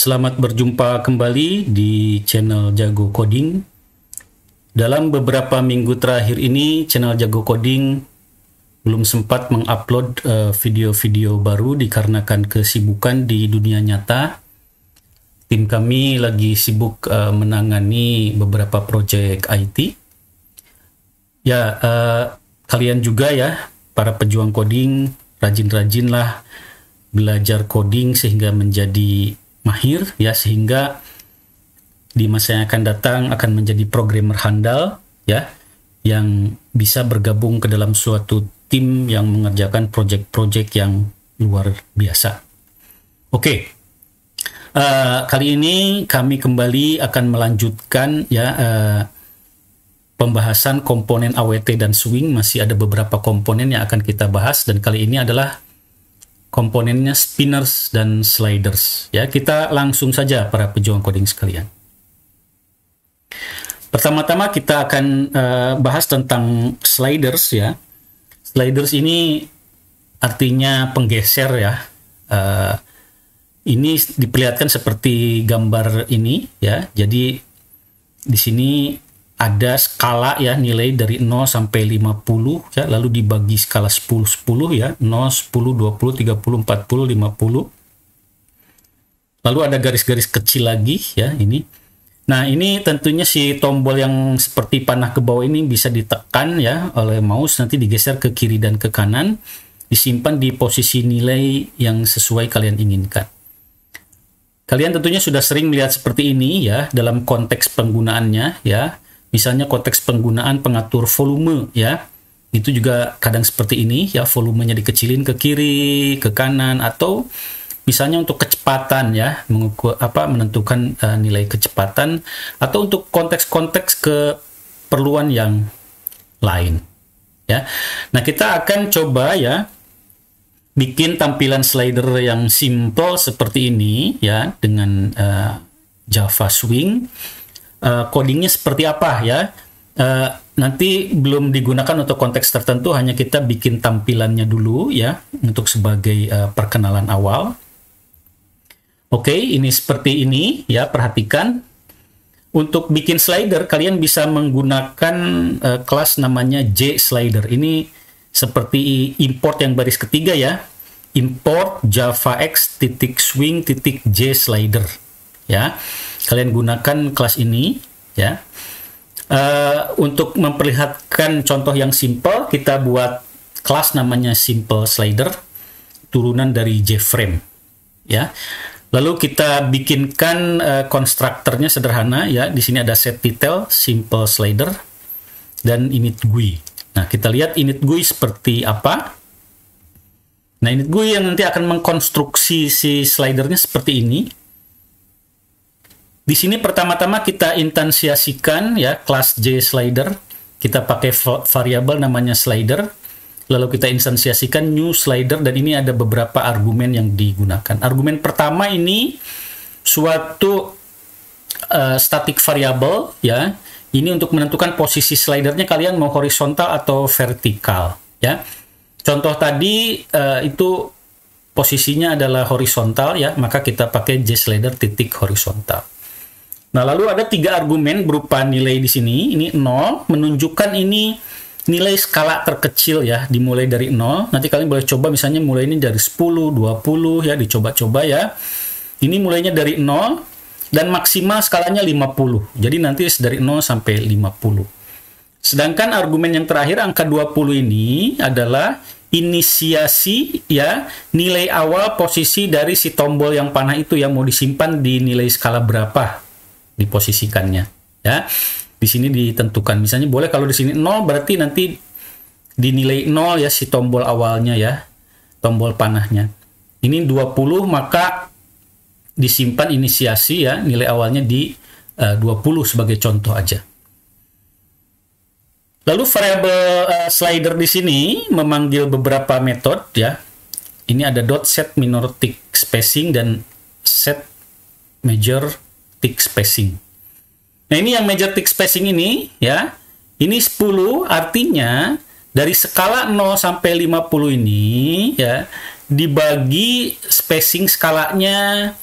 Selamat berjumpa kembali di channel Jago Coding. Dalam beberapa minggu terakhir ini, channel Jago Coding belum sempat mengupload video-video baru dikarenakan kesibukan di dunia nyata. Tim kami lagi sibuk menangani beberapa proyek IT. Ya, kalian juga ya, para pejuang coding, rajin-rajinlah belajar coding sehingga menjadi mahir ya, sehingga di masa yang akan datang akan menjadi programmer handal ya, yang bisa bergabung ke dalam suatu tim yang mengerjakan proyek-proyek yang luar biasa. Oke. Kali ini kami kembali akan melanjutkan ya pembahasan komponen AWT dan swing. Masih ada beberapa komponen yang akan kita bahas, dan kali ini adalah komponennya spinners dan sliders. Ya, kita langsung saja para pejuang coding sekalian. Pertama-tama kita akan bahas tentang sliders ya. Sliders ini artinya penggeser ya. Ini diperlihatkan seperti gambar ini ya. Jadi di sini ada skala ya, nilai dari 0 sampai 50 ya, lalu dibagi skala 10 ya, 0, 10, 20, 30, 40, 50. Lalu ada garis-garis kecil lagi ya ini. Nah, ini tentunya si tombol yang seperti panah ke bawah ini bisa ditekan ya oleh mouse, nanti digeser ke kiri dan ke kanan, disimpan di posisi nilai yang sesuai kalian inginkan. Kalian tentunya sudah sering melihat seperti ini ya dalam konteks penggunaannya ya. Misalnya konteks penggunaan pengatur volume ya, itu juga kadang seperti ini ya, volumenya dikecilin ke kiri, ke kanan, atau misalnya untuk kecepatan ya, menentukan nilai kecepatan, atau untuk konteks-konteks keperluan yang lain ya. Nah, kita akan coba ya bikin tampilan slider yang simple seperti ini ya dengan Java Swing. Codingnya seperti apa ya, nanti belum digunakan untuk konteks tertentu, hanya kita bikin tampilannya dulu ya untuk sebagai perkenalan awal. Oke, ini seperti ini ya, perhatikan. Untuk bikin slider kalian bisa menggunakan kelas namanya JSlider. Ini seperti import yang baris ketiga ya, import javax.swing.jslider ya. Kalian gunakan kelas ini ya. Untuk memperlihatkan contoh yang simple, kita buat kelas namanya simple slider, turunan dari JFrame ya. Lalu kita bikinkan konstruktornya sederhana ya. Di sini ada set detail, simple slider, dan init GUI. Nah, kita lihat init GUI seperti apa. Nah, init GUI yang nanti akan mengkonstruksi si slidernya seperti ini. Di sini pertama-tama kita instansiasikan ya kelas JSlider. Kita pakai variabel namanya slider. Lalu kita instansiasikan new slider, dan ini ada beberapa argumen yang digunakan. Argumen pertama ini suatu static variable ya. Ini untuk menentukan posisi slidernya, kalian mau horizontal atau vertikal ya. Contoh tadi itu posisinya adalah horizontal ya, maka kita pakai JSlider titik horizontal. Nah, lalu ada 3 argumen berupa nilai di sini. Ini 0, menunjukkan ini nilai skala terkecil ya, dimulai dari 0. Nanti kalian boleh coba misalnya mulai ini dari 10, 20 ya, dicoba-coba ya. Ini mulainya dari 0 dan maksimal skalanya 50. Jadi nanti dari 0 sampai 50. Sedangkan argumen yang terakhir angka 20 ini adalah inisiasi ya, nilai awal posisi dari si tombol yang panah itu yang mau disimpan di nilai skala berapa diposisikannya ya. Di sini ditentukan, misalnya boleh kalau di sini 0 berarti nanti dinilai 0 ya si tombol awalnya ya, tombol panahnya. Ini 20 maka disimpan inisiasi ya, nilai awalnya di 20 sebagai contoh aja. Lalu variabel slider di sini memanggil beberapa metode ya. Ini ada .set minor tick spacing dan set major tick spacing. Nah, ini yang major tick spacing ini ya. Ini 10, artinya dari skala 0 sampai 50 ini ya dibagi spacing skalanya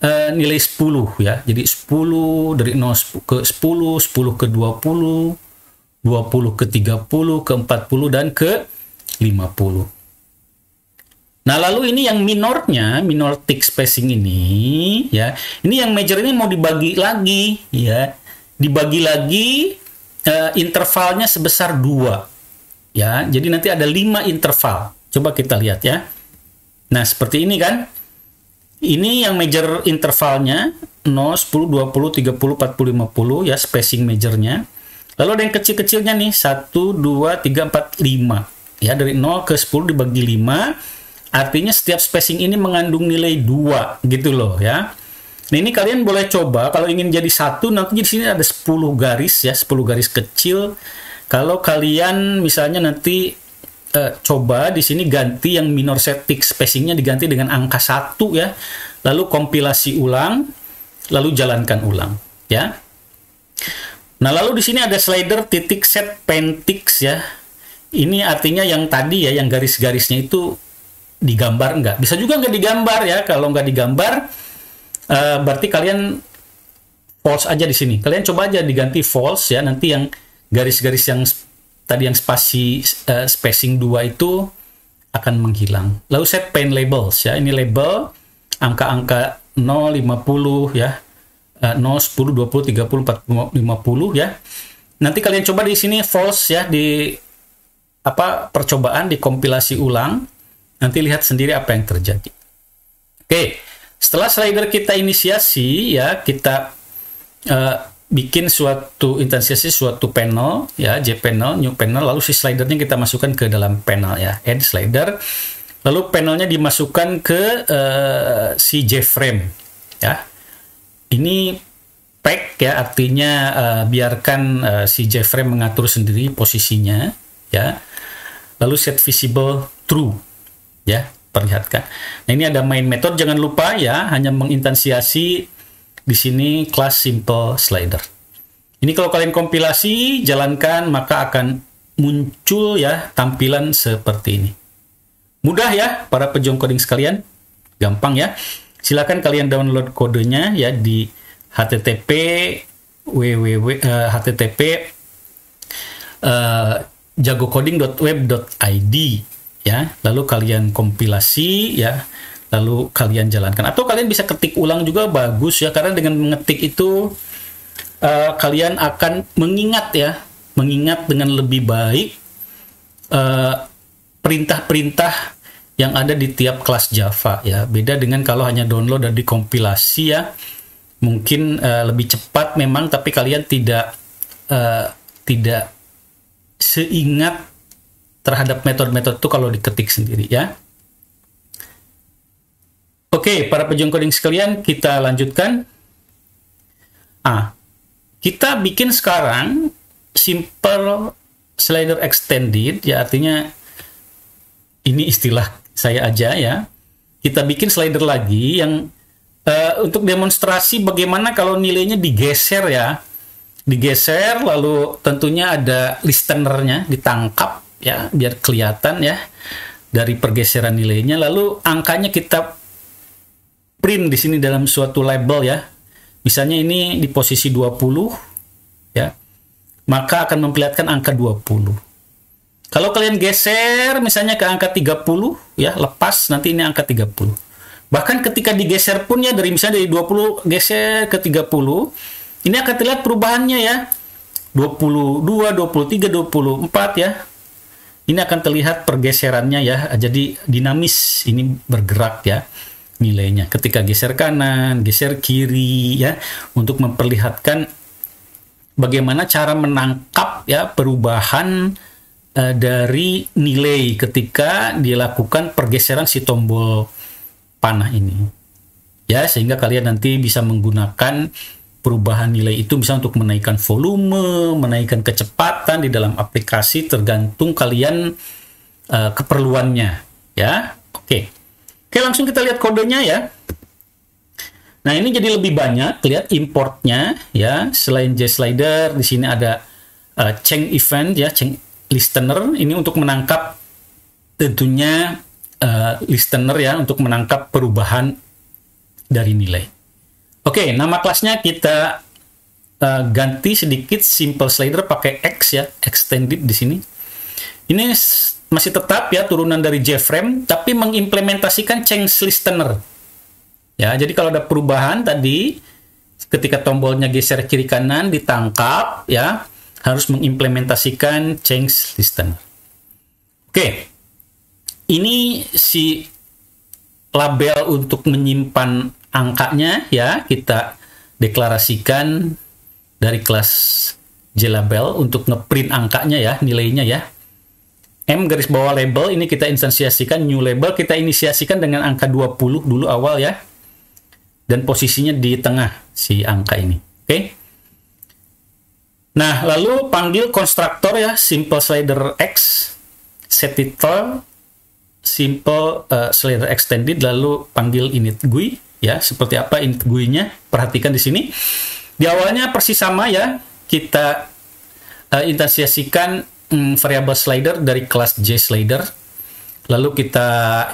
nilai 10 ya. Jadi 10 dari 0 ke 10, 10 ke 20, 20 ke 30, ke 40 dan ke 50. Nah, lalu ini yang minornya, minor tick spacing ini ya. Ini yang major ini mau dibagi lagi ya. Dibagi lagi intervalnya sebesar 2 ya. Jadi nanti ada 5 interval. Coba kita lihat ya. Nah, seperti ini kan. Ini yang major intervalnya 0, 10, 20, 30, 40, 50 ya, spacing majornya. Lalu ada yang kecil-kecilnya nih, 1, 2, 3, 4, 5. Ya, dari 0 ke 10 dibagi 5. Artinya setiap spacing ini mengandung nilai 2 gitu loh ya. Nah, ini kalian boleh coba kalau ingin jadi 1, nanti di sini ada 10 garis ya, 10 garis kecil. Kalau kalian misalnya nanti coba di sini ganti yang minor set tick spacingnya diganti dengan angka 1 ya. Lalu kompilasi ulang, lalu jalankan ulang ya. Nah, lalu di sini ada slider titik set pen ticks ya. Ini artinya yang tadi ya, yang garis-garisnya itu digambar enggak. Bisa juga enggak digambar ya. Kalau enggak digambar, berarti kalian false aja di sini. Kalian coba aja diganti false ya. Nanti yang garis-garis yang tadi yang spacing 2 itu akan menghilang. Lalu set pen labels ya. Ini label angka-angka 0, 50 ya. 0, 10, 20, 30, 40, 50 ya. Nanti kalian coba di sini false ya, di percobaan dikompilasi ulang. Nanti lihat sendiri apa yang terjadi. Oke, setelah slider kita inisiasi ya, kita bikin instansiasi suatu panel ya, J panel, new panel, lalu si slidernya kita masukkan ke dalam panel ya, add slider. Lalu panelnya dimasukkan ke si J frame ya. Ini pack ya, artinya biarkan si J frame mengatur sendiri posisinya ya. Lalu set visible true. Ya, perlihatkan. Nah, ini ada main method, jangan lupa ya, hanya menginstansiasi di sini class simple slider. Ini kalau kalian kompilasi, jalankan, maka akan muncul ya tampilan seperti ini. Mudah ya, para pejuang coding sekalian. Gampang ya. Silakan kalian download kodenya ya di http jagocoding.web.id ya, lalu kalian kompilasi ya, lalu kalian jalankan, atau kalian bisa ketik ulang juga bagus ya, karena dengan mengetik itu kalian akan mengingat dengan lebih baik perintah-perintah yang ada di tiap kelas Java ya. Beda dengan kalau hanya download dan dikompilasi ya, mungkin lebih cepat memang, tapi kalian tidak seingat terhadap metode-metode itu kalau diketik sendiri ya. Oke, para pejuang coding sekalian, kita lanjutkan. Kita bikin sekarang simple slider extended ya, artinya ini istilah saya aja ya. Kita bikin slider lagi yang untuk demonstrasi bagaimana kalau nilainya digeser ya. Digeser, lalu tentunya ada listenernya ditangkap ya, biar kelihatan ya dari pergeseran nilainya. Lalu angkanya kita print di sini dalam suatu label ya. Misalnya ini di posisi 20 ya, maka akan memperlihatkan angka 20. Kalau kalian geser misalnya ke angka 30 ya, lepas, nanti ini angka 30. Bahkan ketika digeser pun ya, dari misalnya dari 20 geser ke 30, ini akan terlihat perubahannya ya. 22, 23, 24 ya. Ini akan terlihat pergeserannya ya, jadi dinamis, ini bergerak ya nilainya. Ketika geser kanan, geser kiri ya, untuk memperlihatkan bagaimana cara menangkap ya perubahan dari nilai ketika dilakukan pergeseran si tombol panah ini. Ya, sehingga kalian nanti bisa menggunakan perubahan nilai itu bisa untuk menaikkan volume, menaikkan kecepatan di dalam aplikasi, tergantung kalian keperluannya ya. Oke, langsung kita lihat kodenya ya. Nah, ini jadi lebih banyak, lihat importnya ya. Selain JSlider, di sini ada change event ya, change listener, ini untuk menangkap tentunya listener ya, untuk menangkap perubahan dari nilai Oke, nama kelasnya kita ganti sedikit, simple slider pakai X ya, extended di sini. Ini masih tetap ya turunan dari JFrame, tapi mengimplementasikan change listener. Ya, jadi kalau ada perubahan tadi, ketika tombolnya geser kiri kanan ditangkap, ya harus mengimplementasikan change listener. Oke, ini si label untuk menyimpan angkanya ya kita deklarasikan dari kelas JLabel untuk ngeprint angkanya ya, nilainya ya. M garis bawah label ini kita instansiasikan, new label kita inisiasikan dengan angka 20 dulu awal ya. Dan posisinya di tengah si angka ini. Oke. Nah, lalu panggil konstruktor ya, simple slider X, set title, simple slider extended, lalu panggil init GUI ya. Seperti apa init GUI-nya? Perhatikan di sini. Di awalnya persis sama ya. Kita instansiasikan variabel slider dari kelas JSlider. Lalu kita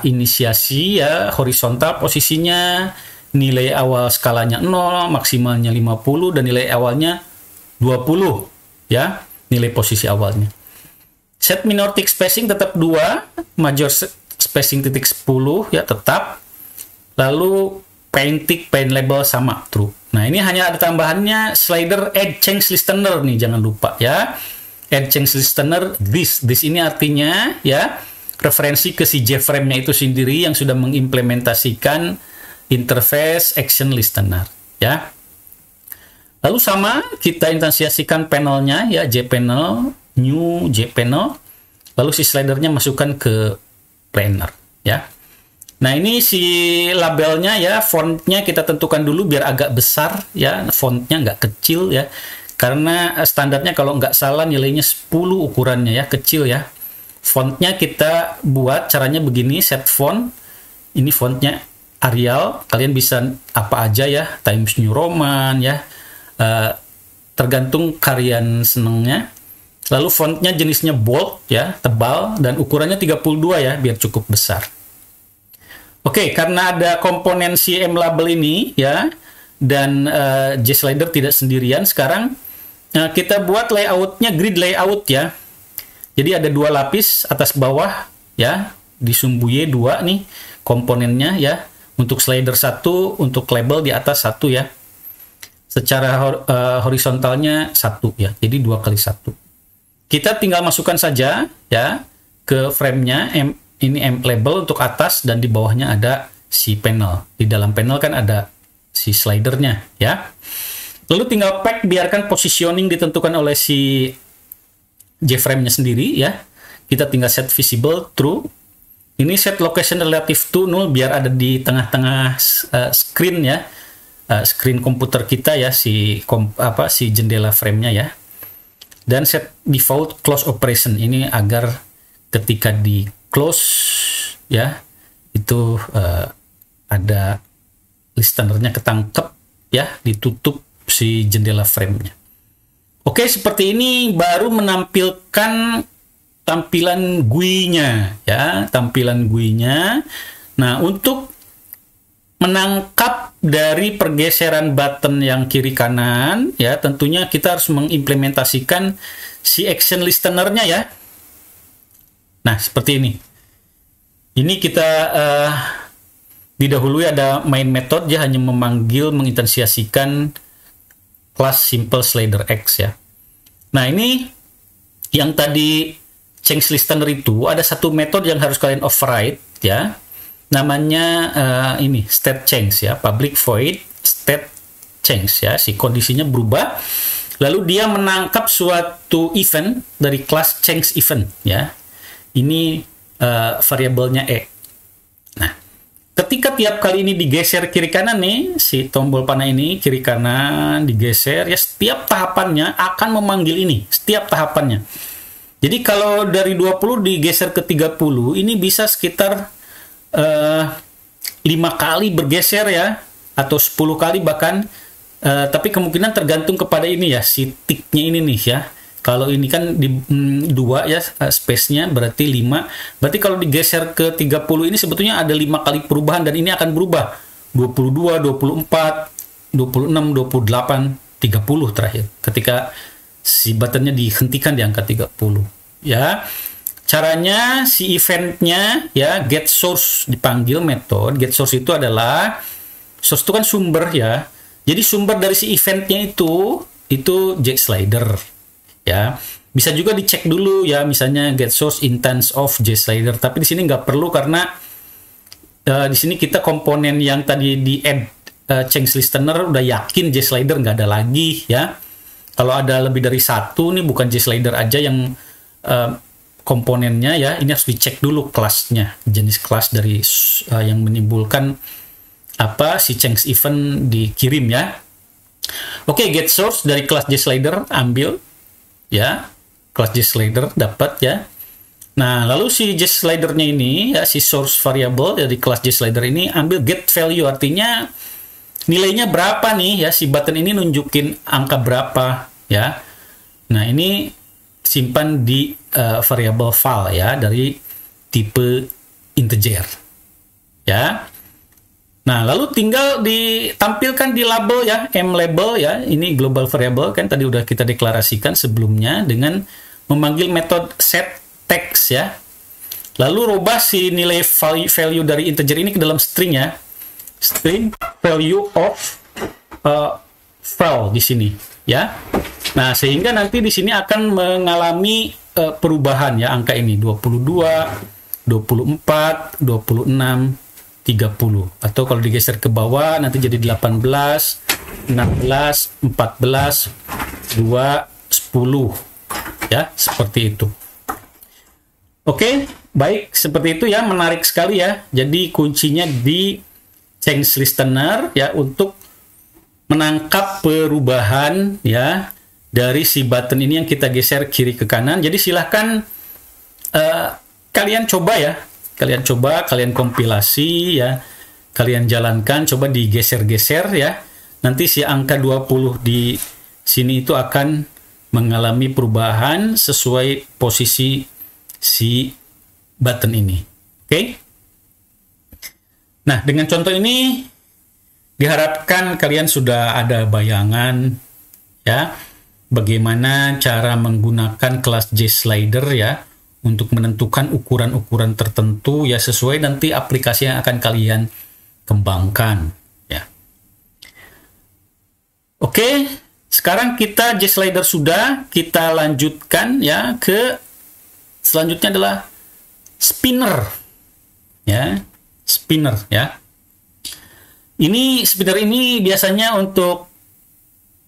inisiasi ya horizontal posisinya, nilai awal skalanya 0, maksimalnya 50 dan nilai awalnya 20 ya, nilai posisi awalnya. Set minor tick spacing tetap 2, major spacing titik 10 ya tetap. Lalu paint tick, paint label sama true. Nah, ini hanya ada tambahannya slider add change listener nih, jangan lupa ya. Add change listener this ini artinya ya referensi ke si JFrame-nya itu sendiri yang sudah mengimplementasikan interface action listener ya. Lalu sama kita instansiasikan panelnya ya, JPanel, new JPanel. Lalu si slidernya masukkan ke planner ya. Nah, ini si labelnya ya, fontnya kita tentukan dulu biar agak besar ya, fontnya nggak kecil ya. Karena standarnya kalau nggak salah nilainya 10 ukurannya ya, kecil ya. Fontnya kita buat caranya begini, set font. Ini fontnya Arial, kalian bisa apa aja ya, Times New Roman ya. Tergantung kalian senengnya. Lalu fontnya jenisnya bold ya, tebal, dan ukurannya 32 ya, biar cukup besar. Oke, karena ada komponen si M-label ini ya, dan JSlider tidak sendirian, sekarang kita buat layoutnya grid layout ya. Jadi ada 2 lapis atas bawah ya, disumbuye 2 nih komponennya ya. Untuk slider 1, untuk label di atas 1 ya. Secara horizontalnya 1 ya, jadi 2 kali 1. Kita tinggal masukkan saja ya ke frame-nya, ini M label untuk atas dan di bawahnya ada si panel. Di dalam panel kan ada si slidernya ya. Lalu tinggal pack, biarkan positioning ditentukan oleh si JFrame-nya sendiri ya. Kita tinggal set visible true. Ini set location relative to null biar ada di tengah-tengah screen ya. Screen komputer kita ya, si jendela frame-nya ya. Dan set default close operation ini agar ketika di close ya itu ada listenernya ketangkep ya, ditutup si jendela frame-nya. Oke, seperti ini baru menampilkan tampilan GUI-nya ya, tampilan GUI-nya. Nah, untuk menangkap dari pergeseran button yang kiri kanan ya, tentunya kita harus mengimplementasikan si action listener-nya ya. Nah, seperti ini. Ini kita didahului ada main method, dia hanya memanggil menginstansiasikan kelas simple slider X ya. Nah, ini yang tadi change listener itu ada satu metode yang harus kalian override ya. Namanya ini state change ya, public void state change ya. Si kondisinya berubah. Lalu dia menangkap suatu event dari kelas change event ya. Ini variabelnya E. Nah, ketika tiap kali ini digeser kiri kanan nih, si tombol panah ini kiri kanan digeser ya, setiap tahapannya akan memanggil ini, setiap tahapannya. Jadi kalau dari 20 digeser ke 30, ini bisa sekitar 5 kali bergeser ya, atau 10 kali bahkan, tapi kemungkinan tergantung kepada ini ya, si ticknya ini nih ya. Kalau ini kan di 2 ya space-nya, berarti 5. Berarti kalau digeser ke 30 ini sebetulnya ada 5 kali perubahan dan ini akan berubah. 22, 24, 26, 28, 30 terakhir. Ketika si buttonnya dihentikan di angka 30. Ya. Caranya si eventnya ya get source dipanggil metode. Get source itu adalah source itu kan sumber ya. Jadi sumber dari si eventnya itu JSlider ya. Bisa juga dicek dulu ya, misalnya get source instance of JSlider. Tapi di sini nggak perlu karena di sini kita komponen yang tadi di add change listener udah yakin JSlider nggak ada lagi ya. Kalau ada lebih dari satu nih bukan JSlider aja yang komponennya ya, ini harus dicek dulu kelasnya, jenis kelas dari yang menimbulkan apa si change event dikirim ya. Oke, get source dari kelas JSlider ambil ya. Kelas JSlider dapat ya. Nah, lalu si JSlider-nya ini ya, si source variable dari kelas JSlider ini ambil get value, artinya nilainya berapa nih ya, si button ini nunjukin angka berapa ya. Nah, ini simpan di variable file ya dari tipe integer ya. Nah, lalu tinggal ditampilkan di label ya, mLabel ya. Ini global variable kan tadi udah kita deklarasikan sebelumnya dengan memanggil metode setText ya. Lalu rubah si nilai value dari integer ini ke dalam string ya. String value of file di sini ya. Nah, sehingga nanti di sini akan mengalami perubahan ya angka ini 22, 24, 26, 30, atau kalau digeser ke bawah nanti jadi 18, 16, 14, 2, 10 ya, seperti itu. Oke, baik, seperti itu ya, menarik sekali ya. Jadi kuncinya di change listener ya untuk menangkap perubahan ya dari si button ini yang kita geser kiri ke kanan. Jadi silahkan kalian coba ya. Kalian coba, kalian kompilasi ya, kalian jalankan, coba digeser-geser ya. Nanti si angka 20 di sini itu akan mengalami perubahan sesuai posisi si button ini. Oke? Nah, dengan contoh ini diharapkan kalian sudah ada bayangan ya, bagaimana cara menggunakan kelas JSlider ya, untuk menentukan ukuran-ukuran tertentu ya sesuai nanti aplikasi yang akan kalian kembangkan ya. Oke, sekarang kita JSlider sudah, kita lanjutkan ya ke selanjutnya adalah spinner ya, spinner ya. Ini spinner ini biasanya untuk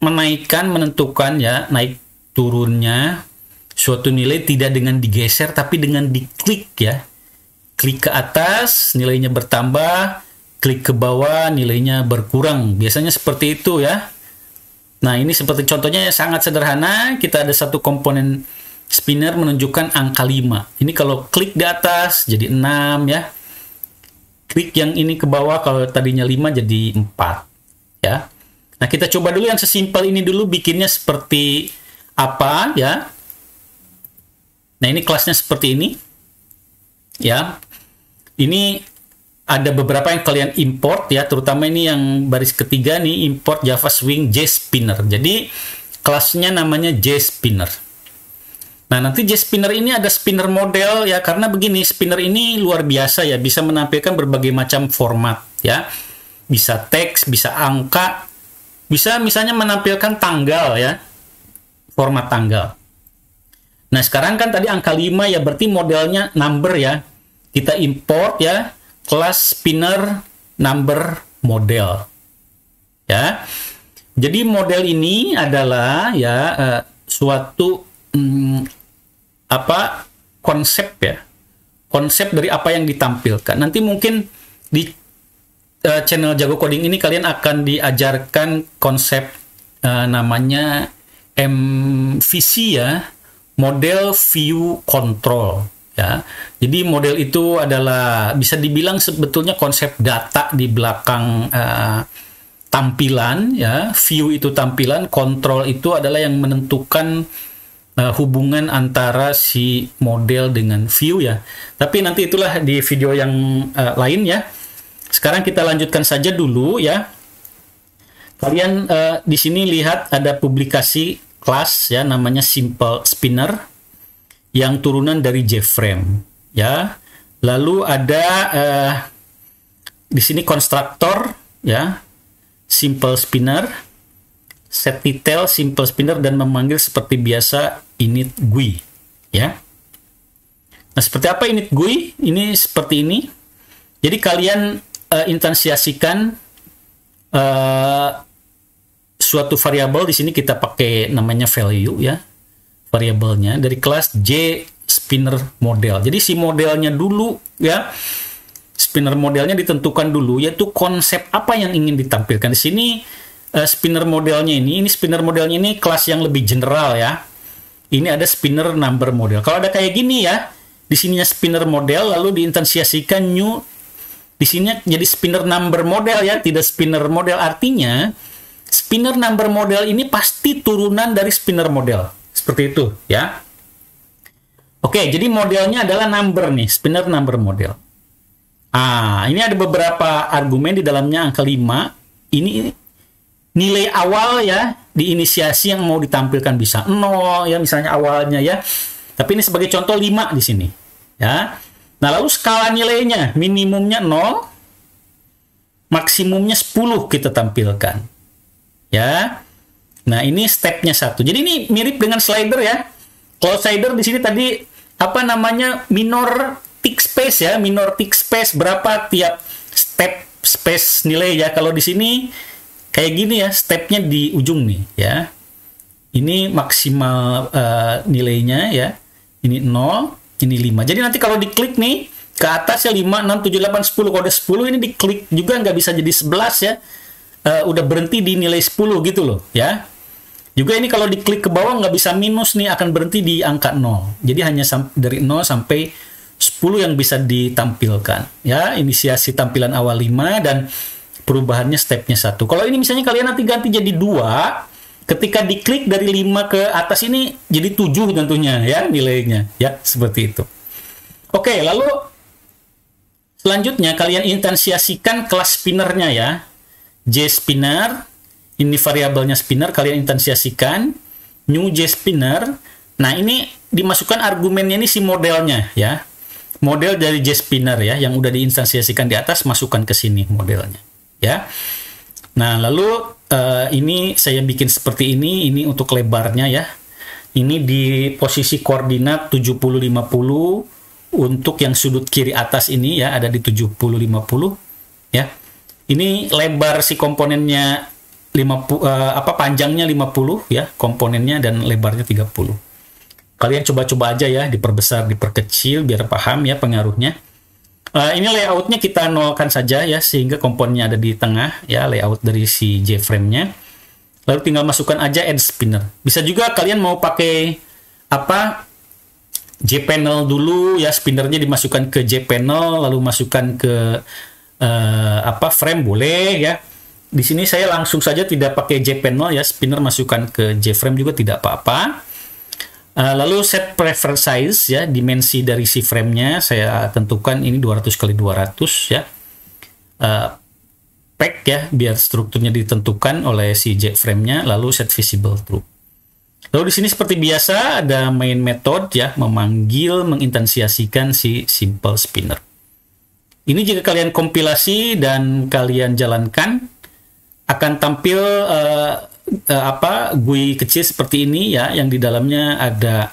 menaikkan, menentukan ya naik turunnya suatu nilai tidak dengan digeser tapi dengan diklik ya. Klik ke atas nilainya bertambah, klik ke bawah nilainya berkurang. Biasanya seperti itu ya. Nah, ini seperti contohnya sangat sederhana. Kita ada satu komponen spinner menunjukkan angka 5. Ini kalau klik di atas jadi 6 ya. Klik yang ini ke bawah kalau tadinya 5 jadi 4 ya. Nah, kita coba dulu yang sesimpel ini dulu bikinnya seperti apa ya. Nah, ini kelasnya seperti ini ya. Ini ada beberapa yang kalian import ya, terutama ini yang baris ketiga nih, import Java Swing JSpinner. Jadi kelasnya namanya JSpinner. Nah, nanti JSpinner ini ada spinner model ya, karena begini, spinner ini luar biasa ya, bisa menampilkan berbagai macam format ya. Bisa teks, bisa angka, bisa misalnya menampilkan tanggal ya, format tanggal. Nah, sekarang kan tadi angka 5 ya, berarti modelnya number ya. Kita import ya, kelas spinner number model. Ya. Jadi model ini adalah ya suatu konsep ya. Konsep dari apa yang ditampilkan. Nanti mungkin di channel Jago Coding ini kalian akan diajarkan konsep namanya MVC ya. Model View Control ya. Jadi model itu adalah bisa dibilang sebetulnya konsep data di belakang tampilan ya. View itu tampilan, control itu adalah yang menentukan hubungan antara si model dengan view ya. Tapi nanti itulah di video yang lain ya. Sekarang kita lanjutkan saja dulu ya. Kalian di sini lihat ada publikasi kelas ya, namanya Simple Spinner yang turunan dari J-frame ya. Lalu ada di sini konstruktor ya, Simple Spinner, set detail Simple Spinner, dan memanggil seperti biasa init GUI ya. Nah, seperti apa init GUI? Ini seperti ini. Jadi kalian instansiasikan suatu variabel. Di sini kita pakai namanya value ya, variabelnya dari kelas J spinner model. Jadi si modelnya dulu ya, spinner modelnya ditentukan dulu, yaitu konsep apa yang ingin ditampilkan. Di sini spinner modelnya ini spinner modelnya ini kelas yang lebih general ya. Ini ada spinner number model. Kalau ada kayak gini ya, di sininya spinner model, lalu diinstansiasikan new, di sini jadi spinner number model ya, tidak spinner model. Artinya spinner number model ini pasti turunan dari spinner model, seperti itu ya. Oke, jadi modelnya adalah number nih, spinner number model. Ini ada beberapa argumen di dalamnya, angka 5. Ini nilai awal ya, diinisiasi yang mau ditampilkan, bisa 0 ya misalnya awalnya ya. Tapi ini sebagai contoh 5 di sini ya. Nah, lalu skala nilainya minimumnya 0, maksimumnya 10 kita tampilkan ya. Nah, ini stepnya 1. Jadi ini mirip dengan slider ya. Kalau slider di sini tadi apa namanya, minor tick space ya, minor tick space berapa tiap step space nilai ya. Kalau di sini kayak gini ya, stepnya di ujung nih ya. Ini maksimal nilainya ya. Ini 0, ini 5. Jadi nanti kalau diklik nih ke atas ya, 5, 6, 7, 8, 10. Kalau ada 10 ini diklik juga nggak bisa jadi 11 ya. Udah berhenti di nilai 10 gitu loh ya. Juga ini kalau diklik ke bawah nggak bisa minus nih, akan berhenti di angka 0. Jadi hanya dari 0 sampai 10 yang bisa ditampilkan ya. Inisiasi tampilan awal 5 dan perubahannya stepnya 1. Kalau ini misalnya kalian nanti ganti jadi 2, ketika diklik dari 5 ke atas ini jadi 7 tentunya ya nilainya ya, seperti itu. Oke, lalu selanjutnya kalian instansiasikan kelas spinnernya ya. J spinner, ini variabelnya spinner, kalian instansiasikan new J spinner. Nah, ini dimasukkan argumennya ini si modelnya ya. Model dari J spinner ya yang udah diinstansiasikan di atas, masukkan ke sini modelnya ya. Nah, lalu ini saya bikin seperti ini untuk lebarnya ya. Ini di posisi koordinat 70-50, untuk yang sudut kiri atas ini ya, ada di 70-50 ya. Ini lebar si komponennya 50, panjangnya 50 ya komponennya, dan lebarnya 30. Kalian coba-coba aja ya, diperbesar, diperkecil biar paham ya pengaruhnya. Ini layoutnya kita nolkan saja ya, sehingga komponennya ada di tengah ya, layout dari si J-frame-nya. Lalu tinggal masukkan aja add spinner. Bisa juga kalian mau pakai J-panel dulu ya, spinnernya dimasukkan ke J-panel, lalu masukkan ke frame boleh ya. Di sini saya langsung saja tidak pakai J-panel ya, spinner masukkan ke J-frame juga tidak apa-apa. Lalu set preferred size ya, dimensi dari si frame-nya saya tentukan ini 200 kali 200 ya. Pack ya, biar strukturnya ditentukan oleh si J frame-nya, lalu set visible true. Lalu di sini seperti biasa ada main method ya, memanggil, menginstansiasikan si simple spinner. Ini jika kalian kompilasi dan kalian jalankan, akan tampil GUI kecil seperti ini ya, yang di dalamnya ada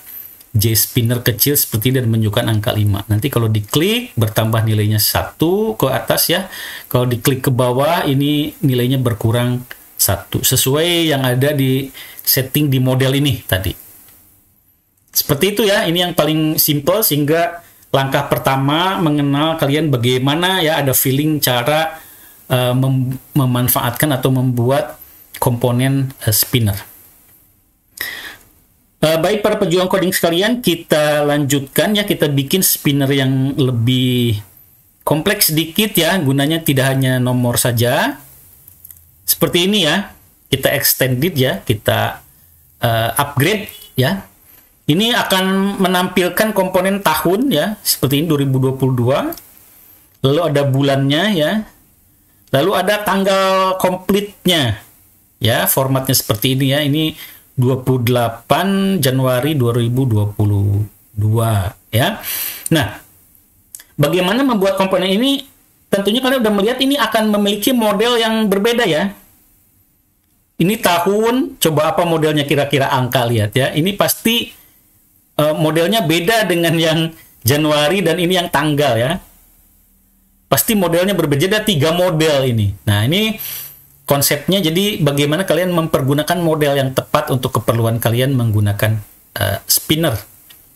J spinner kecil seperti ini dan menunjukkan angka 5. Nanti kalau diklik bertambah nilainya 1 ke atas ya. Kalau diklik ke bawah ini nilainya berkurang 1 sesuai yang ada di setting di model ini tadi. Seperti itu ya, ini yang paling simple, sehingga langkah pertama mengenal kalian bagaimana ya, ada feeling cara memanfaatkan atau membuat komponen spinner. Baik para pejuang coding sekalian, kita lanjutkan ya, kita bikin spinner yang lebih kompleks sedikit ya, gunanya tidak hanya nomor saja. Seperti ini ya, kita extended ya, kita upgrade ya. Ini akan menampilkan komponen tahun ya, seperti ini 2022. Lalu ada bulannya ya. Lalu ada tanggal komplitnya ya, formatnya seperti ini ya. Ini 28 Januari 2022 ya. Nah, bagaimana membuat komponen ini? Tentunya kalian udah melihat ini akan memiliki model yang berbeda ya. Ini tahun, coba apa modelnya kira-kira, angka, lihat ya. Ini pasti modelnya beda dengan yang Januari dan ini yang tanggal ya. Pasti modelnya berbeda, 3 model ini. Nah, ini konsepnya, jadi bagaimana kalian mempergunakan model yang tepat untuk keperluan kalian menggunakan spinner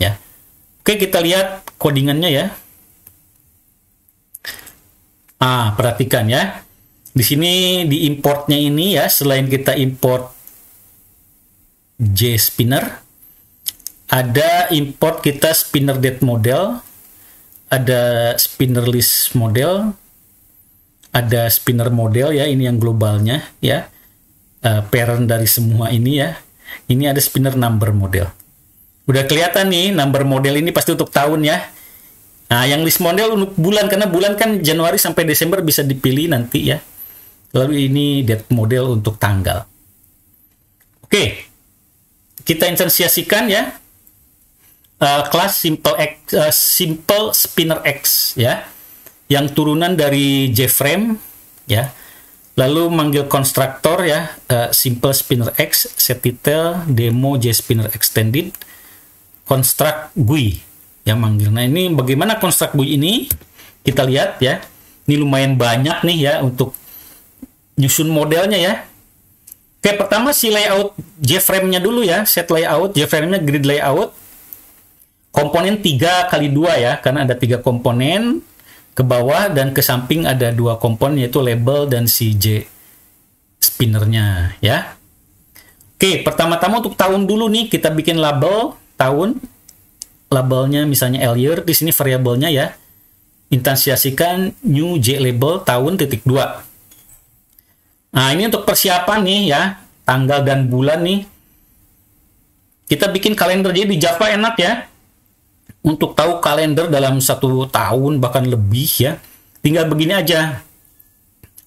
ya. Oke, kita lihat codingannya ya. Perhatikan ya. Di sini di importnya ini ya, selain kita import JSpinner, ada import kita spinner date model, ada spinner list model, ada spinner model ya, ini yang globalnya ya, parent dari semua ini ya. Ini ada spinner number model. Udah kelihatan nih, number model ini pasti untuk tahun ya. Nah, yang list model untuk bulan, karena bulan kan Januari sampai Desember bisa dipilih nanti ya. Lalu ini date model untuk tanggal. Oke, kita instansiasikan ya. Kelas simple spinner X ya, yang turunan dari JFrame ya. Lalu manggil konstruktor ya, simple spinner X, set title, demo JSpinner extended, construct GUI yang manggil. Nah, ini bagaimana construct GUI ini? Kita lihat ya. Ini lumayan banyak nih ya untuk nyusun modelnya ya. Oke, pertama si layout JFrame-nya dulu ya, set layout JFrame-nya, grid layout. Komponen 3x2 ya, karena ada 3 komponen, ke bawah dan ke samping ada 2 komponen, yaitu label dan si J spinnernya ya. Oke, pertama-tama untuk tahun dulu nih, kita bikin label tahun. Labelnya misalnya year, di sini variabelnya ya. Instansiasikan new J label tahun .2. Nah, ini untuk persiapan nih ya, tanggal dan bulan nih. Kita bikin kalender, jadi di Java enak ya. Untuk tahu kalender dalam 1 tahun bahkan lebih ya, tinggal begini aja.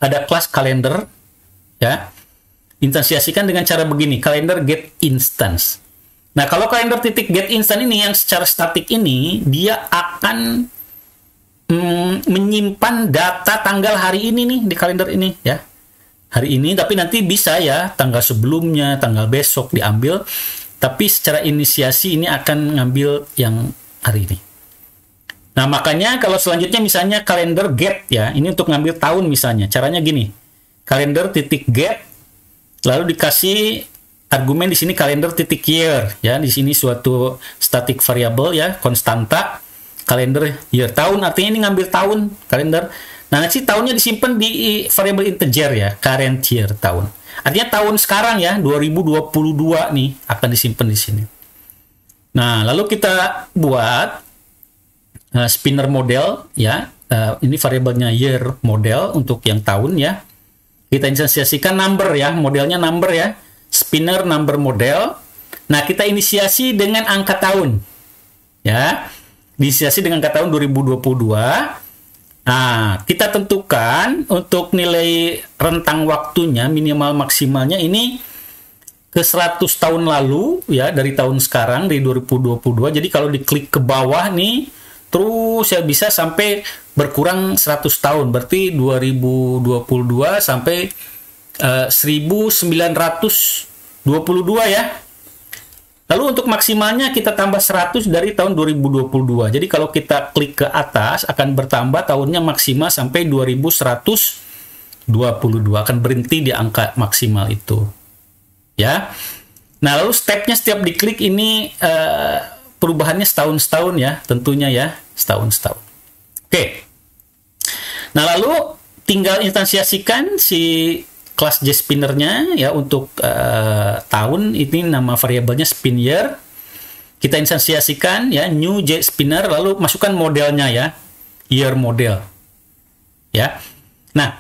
Ada kelas kalender ya. Instansiasikan dengan cara begini, kalender get instance. Nah, kalau kalender titik get instance ini yang secara statik ini, dia akan menyimpan data tanggal hari ini nih di kalender ini ya. Hari ini, tapi nanti bisa ya tanggal sebelumnya, tanggal besok diambil. Tapi secara inisiasi ini akan ngambil yang hari ini. Nah, makanya kalau selanjutnya misalnya kalender get ya, ini untuk ngambil tahun misalnya. Caranya gini, kalender titik get, lalu dikasih argumen di sini kalender titik year ya. Di sini suatu static variable ya, konstanta kalender year, tahun, artinya ini ngambil tahun kalender. Nah, nanti tahunnya disimpan di variable integer ya, current year tahun. Artinya tahun sekarang ya, 2022 nih akan disimpan di sini. Nah, lalu kita buat spinner model ya. Ini variabelnya year model untuk yang tahun ya. Kita instansiasikan number ya, modelnya number ya. Spinner number model. Nah, kita inisiasi dengan angka tahun ya. Inisiasi dengan angka tahun 2022. Nah, kita tentukan untuk nilai rentang waktunya minimal maksimalnya ini ke 100 tahun lalu ya, dari tahun sekarang, dari 2022. Jadi kalau diklik ke bawah nih, terus ya bisa sampai berkurang 100 tahun. Berarti 2022 sampai 1922 ya. Lalu untuk maksimalnya kita tambah 100 dari tahun 2022. Jadi kalau kita klik ke atas akan bertambah tahunnya maksimal sampai 2122. Akan berhenti di angka maksimal itu. Ya. Nah, lalu stepnya setiap diklik ini perubahannya setahun-setahun ya, tentunya ya, setahun-setahun. Oke. Nah, lalu tinggal instansiasikan si kelas JSpinner-nya ya untuk tahun. Ini nama variabelnya spin year. Kita instansiasikan ya new JSpinner, lalu masukkan modelnya ya, year model. Ya. Nah,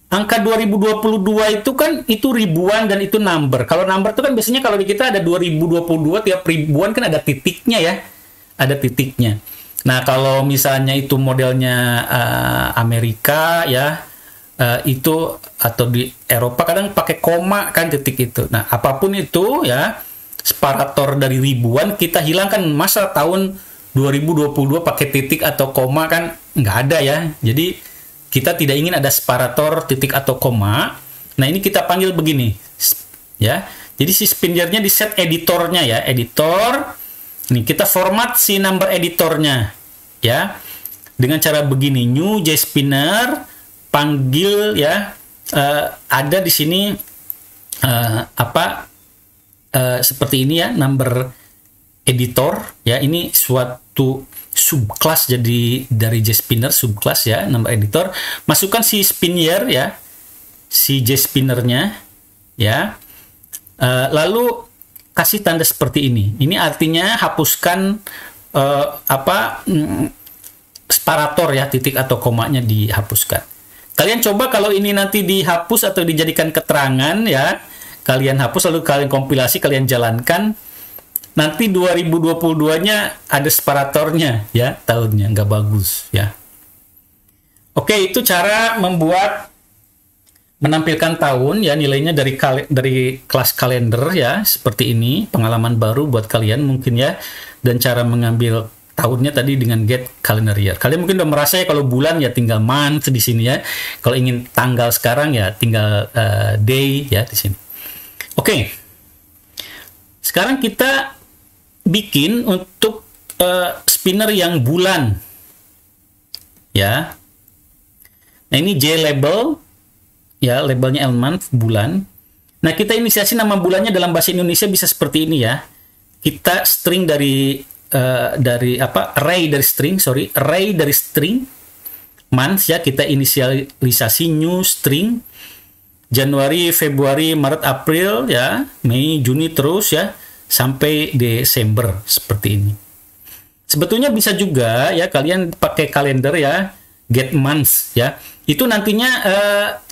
angka 2022 itu kan itu ribuan dan itu number. Kalau number itu kan biasanya kalau di kita ada 2022, tiap ribuan kan ada titiknya ya. Ada titiknya. Nah, kalau misalnya itu modelnya Amerika ya, itu, atau di Eropa kadang pakai koma kan titik itu. Nah, apapun itu ya, separator dari ribuan kita hilangkan. Masa tahun 2022 pakai titik atau koma, kan nggak ada ya. Jadi kita tidak ingin ada separator, titik atau koma. Nah, ini kita panggil begini ya. Jadi si spinnernya di set editornya ya, editor. Nih kita format si number editornya ya dengan cara begini, new jspinner, panggil ya, ada di sini seperti ini ya, number editor ya. Ini suatu subclass jadi dari jspinner, subclass ya, number editor. Masukkan si spinner ya, si jspinnernya ya. Lalu kasih tanda seperti ini. Ini artinya hapuskan separator ya, titik atau komanya dihapuskan. Kalian coba kalau ini nanti dihapus atau dijadikan keterangan ya, kalian hapus lalu kalian kompilasi, kalian jalankan, nanti 2022-nya ada separatornya ya, tahunnya nggak bagus ya. Oke, itu cara menampilkan tahun ya, nilainya dari kelas kalender ya, seperti ini. Pengalaman baru buat kalian mungkin ya. Dan cara mengambil tahunnya tadi dengan get calendar year. Kalian mungkin udah merasa ya, kalau bulan ya tinggal month di sini ya. Kalau ingin tanggal sekarang ya tinggal day ya di sini. Oke. Sekarang kita bikin untuk spinner yang bulan ya. Nah, ini J label ya, labelnya month, bulan. Nah, kita inisiasi nama bulannya dalam bahasa Indonesia bisa seperti ini ya. Kita string array dari string month ya, kita inisialisasi new string Januari, Februari, Maret, April ya, Mei, Juni terus ya sampai Desember seperti ini. Sebetulnya bisa juga ya kalian pakai kalender ya, get months ya. Itu nantinya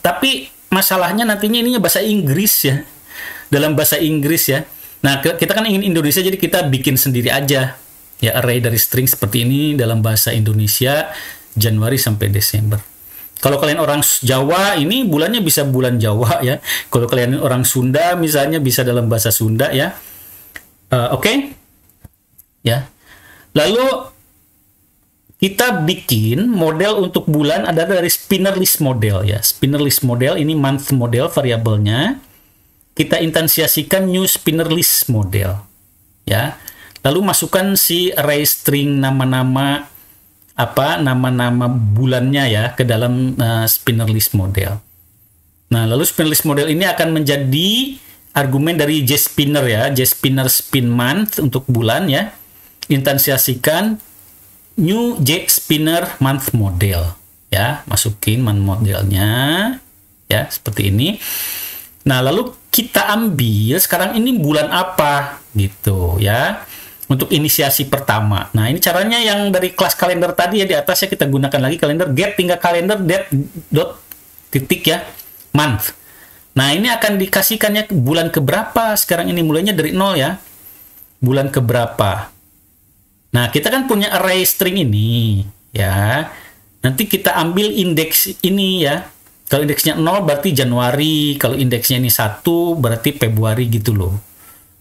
tapi masalahnya nantinya ininya bahasa Inggris ya. Dalam bahasa Inggris ya. Nah, kita kan ingin Indonesia, jadi kita bikin sendiri aja. Ya, array dari string seperti ini dalam bahasa Indonesia Januari sampai Desember. Kalau kalian orang Jawa, ini bulannya bisa bulan Jawa ya. Kalau kalian orang Sunda misalnya bisa dalam bahasa Sunda ya. Oke. Ya. Lalu kita bikin model untuk bulan ada dari spinner list model ya. Spinner list model ini month model variabelnya. Kita instansiasikan new spinner list model ya. Lalu masukkan si array string nama-nama bulannya ya ke dalam spinner list model. Nah, lalu spinner list model ini akan menjadi argumen dari jspinner ya, jspinner spin month untuk bulan ya. Instansiasikan new jspinner month model ya, masukin month modelnya ya seperti ini. Nah, lalu kita ambil sekarang ini bulan apa gitu ya, untuk inisiasi pertama. Nah, ini caranya yang dari kelas kalender tadi ya, di atasnya kita gunakan lagi kalender, get tinggal kalender date dot titik ya, month. Nah, ini akan dikasihkannya bulan keberapa sekarang ini, mulainya dari 0 ya, bulan keberapa. Nah, kita kan punya array string ini ya, nanti kita ambil indeks ini ya. Kalau indeksnya 0 berarti Januari, kalau indeksnya ini 1 berarti Februari gitu loh.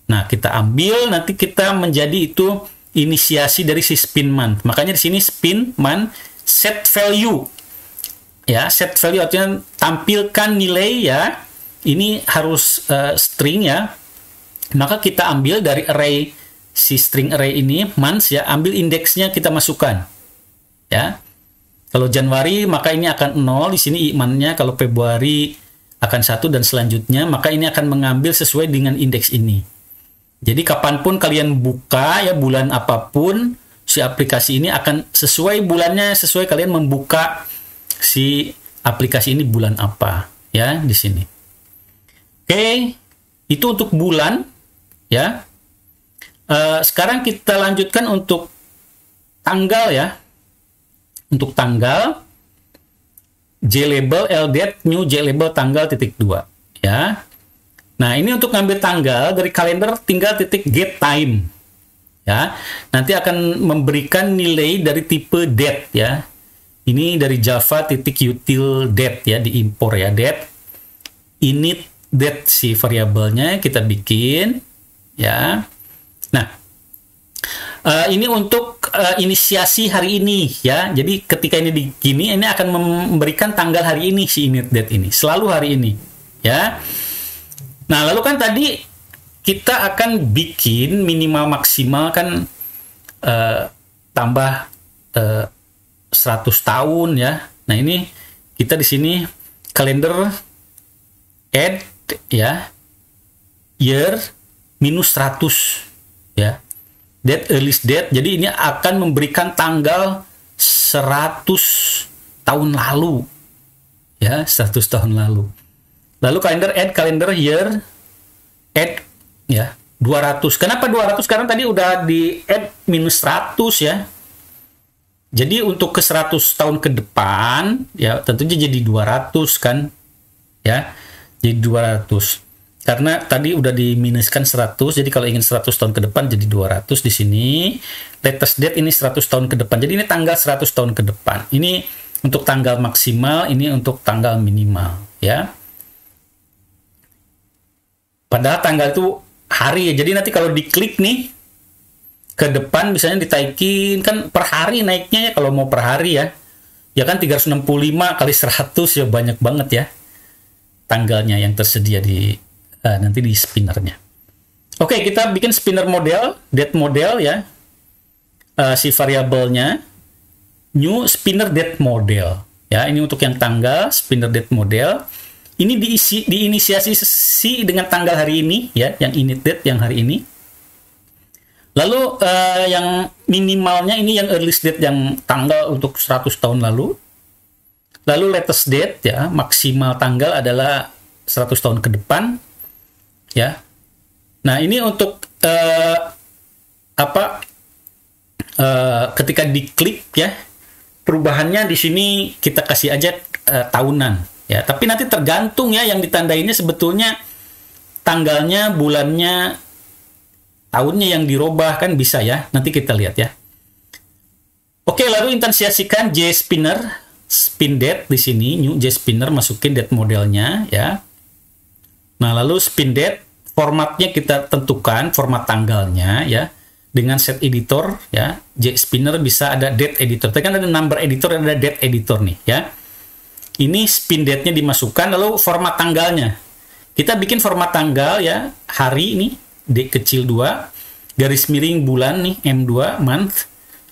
Nah, kita ambil, nanti kita menjadi itu inisiasi dari si spin month. Makanya di sini spin month set value. Ya, set value artinya tampilkan nilai ya. Ini harus string ya. Maka kita ambil dari array, si string array ini months ya, ambil indeksnya kita masukkan. Ya. Kalau Januari maka ini akan 0 di sini imannya, kalau Februari akan 1 dan selanjutnya, maka ini akan mengambil sesuai dengan indeks ini. Jadi kapanpun kalian buka ya bulan apapun, si aplikasi ini akan sesuai bulannya, sesuai kalian membuka si aplikasi ini bulan apa ya di sini. Oke, itu untuk bulan ya. Sekarang kita lanjutkan untuk tanggal ya. Untuk tanggal JLabel LDate new JLabel tanggal titik 2 ya. Nah, ini untuk ngambil tanggal dari kalender tinggal titik get time ya. Nanti akan memberikan nilai dari tipe date ya. Ini dari Java util date ya, diimpor ya, date. Init date si variabelnya kita bikin ya. Nah, ini untuk inisiasi hari ini ya. Jadi ketika ini begini, ini akan memberikan tanggal hari ini si init date ini, selalu hari ini ya. Nah, lalu kan tadi kita akan bikin minimal maksimal kan tambah 100 tahun ya. Nah, ini kita di sini kalender add ya, year minus 100 ya. Date earliest date. Jadi ini akan memberikan tanggal 100 tahun lalu. Ya, 100 tahun lalu. Lalu kalender year add ya, 200. Kenapa 200? Karena tadi udah di add minus 100 ya. Jadi untuk ke 100 tahun ke depan ya tentunya jadi 200 kan. Ya. Jadi 200. Karena tadi udah diminuskan 100, jadi kalau ingin 100 tahun ke depan jadi 200 di sini. Latest date ini 100 tahun ke depan. Jadi ini tanggal 100 tahun ke depan. Ini untuk tanggal maksimal, ini untuk tanggal minimal, ya. Padahal tanggal itu hari ya. Jadi nanti kalau diklik nih ke depan misalnya ditaikin kan per hari naiknya ya, kalau mau per hari ya. Ya kan 365 kali 100 ya, banyak banget ya tanggalnya yang tersedia di nanti di spinnernya. Oke, kita bikin spinner model, date model ya. Si variabelnya new spinner date model. Ya, ini untuk yang tanggal spinner date model. Ini diinisiasi dengan tanggal hari ini ya, yang init date yang hari ini. Lalu yang minimalnya ini yang earliest date yang tanggal untuk 100 tahun lalu. Lalu latest date ya, maksimal tanggal adalah 100 tahun ke depan ya. Nah, ini untuk ketika diklik ya, perubahannya di sini kita kasih aja tahunan ya. Tapi nanti tergantung ya, yang ditandainya sebetulnya tanggalnya, bulannya, tahunnya yang dirubah kan bisa ya. Nanti kita lihat ya. Oke, lalu instansiasikan JSpinner spin date di sini, new JSpinner, masukin date modelnya ya. Nah, lalu spin date formatnya kita tentukan format tanggalnya ya. Dengan set editor ya. JSpinner bisa ada date editor. Tapi kan ada number editor dan ada date editor nih ya. Ini spin date-nya dimasukkan, lalu format tanggalnya. Kita bikin format tanggal ya, hari ini D kecil 2, garis miring bulan nih, M2, month,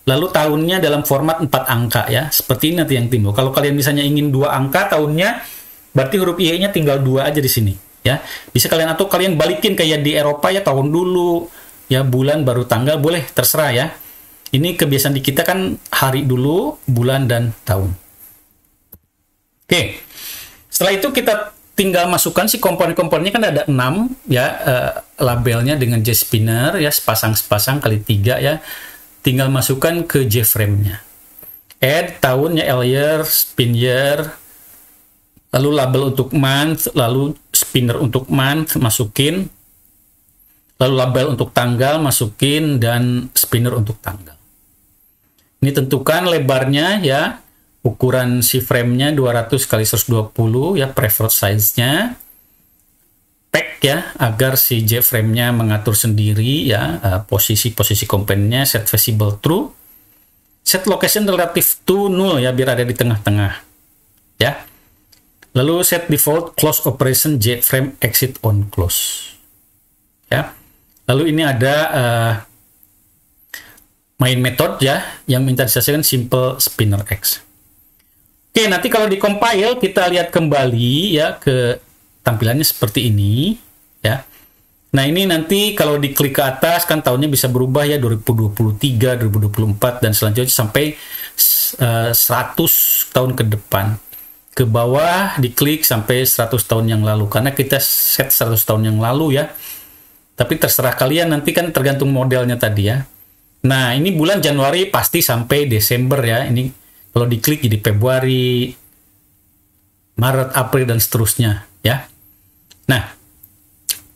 lalu tahunnya dalam format 4 angka ya, seperti ini nanti yang timbul. Kalau kalian misalnya ingin 2 angka tahunnya, berarti huruf Y-nya tinggal 2 aja di sini ya. Bisa kalian, atau kalian balikin kayak di Eropa ya, tahun dulu, ya bulan baru tanggal, boleh, terserah ya. Ini kebiasaan di kita kan hari dulu, bulan, dan tahun. Oke, setelah itu kita tinggal masukkan si komponen-komponennya, kan ada 6 ya, labelnya dengan JSpinner ya, sepasang kali 3 ya. Tinggal masukkan ke JFrame-nya. Add tahunnya year, spin year, lalu label untuk month, lalu spinner untuk month masukin, lalu label untuk tanggal masukin, dan spinner untuk tanggal. Ini tentukan lebarnya ya, ukuran si frame-nya 200 kali 120 ya, preferred size-nya. Pack ya, agar si JFrame-nya mengatur sendiri ya, posisi-posisi komponennya. Set visible true. Set location relative to null ya, biar ada di tengah-tengah ya. Lalu set default close operation JFrame exit on close ya. Lalu ini ada main method ya, yang menginstansiasikan simple spinner X. Oke, nanti kalau di-compile kita lihat kembali ya ke tampilannya seperti ini ya. Nah, ini nanti kalau diklik ke atas kan tahunnya bisa berubah ya, 2023, 2024 dan selanjutnya sampai 100 tahun ke depan. Ke bawah diklik sampai 100 tahun yang lalu, karena kita set 100 tahun yang lalu ya. Tapi terserah kalian, nanti kan tergantung modelnya tadi ya. Nah, ini bulan Januari pasti sampai Desember ya. Ini kalau diklik jadi Februari, Maret, April, dan seterusnya ya. Nah,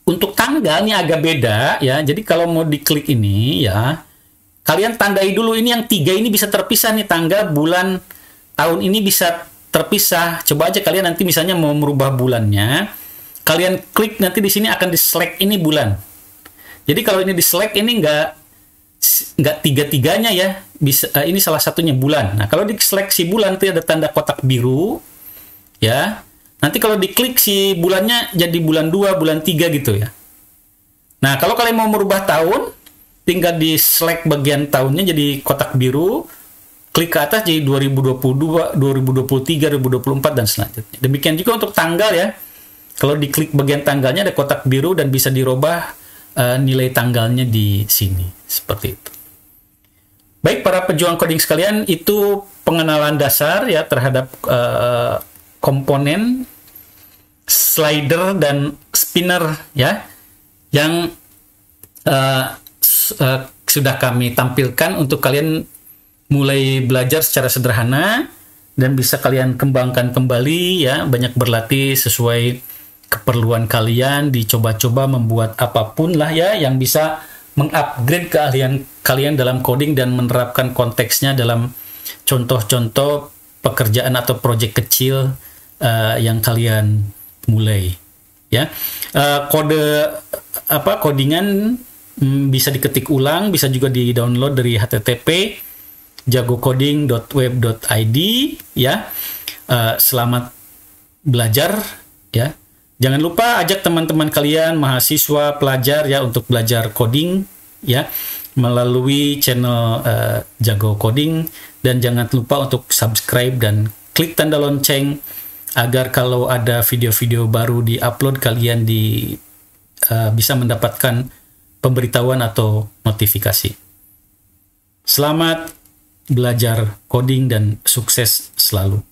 untuk tanggal ini agak beda ya. Jadi kalau mau diklik ini ya, kalian tandai dulu ini yang 3 ini bisa terpisah nih, tanggal, bulan, tahun ini bisa terpisah. Coba aja kalian nanti misalnya mau merubah bulannya, kalian klik nanti di sini akan di select ini bulan. Jadi kalau ini di select ini nggak tiga-tiganya ya, bisa ini salah satunya bulan. Nah, kalau di seleksi bulan itu ada tanda kotak biru ya. Nanti kalau diklik si bulannya jadi bulan 2, bulan 3 gitu ya. Nah, kalau kalian mau merubah tahun, tinggal di select bagian tahunnya jadi kotak biru, klik ke atas jadi 2022, 2023, 2024 dan selanjutnya. Demikian juga untuk tanggal ya. Kalau diklik bagian tanggalnya ada kotak biru dan bisa dirubah nilai tanggalnya di sini. Seperti itu. Baik para pejuang coding sekalian, itu pengenalan dasar ya terhadap komponen slider dan spinner ya yang sudah kami tampilkan untuk kalian mulai belajar secara sederhana dan bisa kalian kembangkan kembali ya, banyak berlatih sesuai keperluan kalian, dicoba-coba membuat apapun lah ya yang bisa mengupgrade keahlian kalian dalam coding dan menerapkan konteksnya dalam contoh-contoh pekerjaan atau proyek kecil yang kalian mulai ya. Codingan bisa diketik ulang, bisa juga di-download dari http jagocoding.web.id ya. Selamat belajar ya. Jangan lupa ajak teman-teman kalian, mahasiswa, pelajar ya untuk belajar coding ya melalui channel Jago Coding, dan jangan lupa untuk subscribe dan klik tanda lonceng agar kalau ada video-video baru di-upload kalian bisa mendapatkan pemberitahuan atau notifikasi. Selamat belajar coding dan sukses selalu.